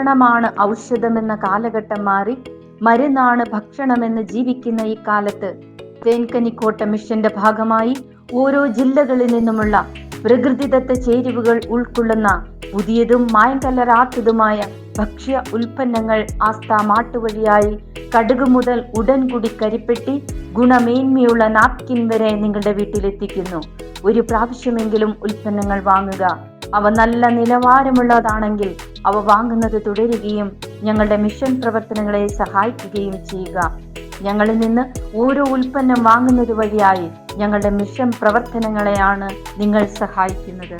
ഭക്ഷണമാണ് ഔഷധമെന്ന കാലഘട്ടം മാറി മരുന്നാണ് ഭക്ഷണമെന്ന് ജീവിക്കുന്ന ഈ കാലത്ത് തേൻകനിക്കോട്ട മിഷന്റെ ഭാഗമായി ഓരോ ജില്ലകളിൽ നിന്നുമുള്ള പ്രകൃതിദത്ത ചേരുവകൾ ഉൾക്കൊള്ളുന്ന പുതിയതും മായം കലരാത്തതുമായ ഭക്ഷ്യ ഉൽപ്പന്നങ്ങൾ ആസ്ഥാ മാട്ടുവഴിയായി കടുക് മുതൽ ഉടൻകുടി കരിപ്പെട്ടി ഗുണമേന്മയുള്ള നാപ്കിൻ വരെ നിങ്ങളുടെ വീട്ടിലെത്തിക്കുന്നു. ഒരു പ്രാവശ്യമെങ്കിലും ഉൽപ്പന്നങ്ങൾ വാങ്ങുക. അവ നല്ല നിലവാരമുള്ളതാണെങ്കിൽ അവ വാങ്ങുന്നത് തുടരുകയും ഞങ്ങളുടെ മിഷൻ പ്രവർത്തനങ്ങളെ സഹായിക്കുകയും ചെയ്യുക. ഞങ്ങളിൽ നിന്ന് ഓരോ ഉൽപ്പന്നം വാങ്ങുന്നത് വഴിയായി ഞങ്ങളുടെ മിഷൻ പ്രവർത്തനങ്ങളെയാണ് നിങ്ങൾ സഹായിക്കുന്നത്.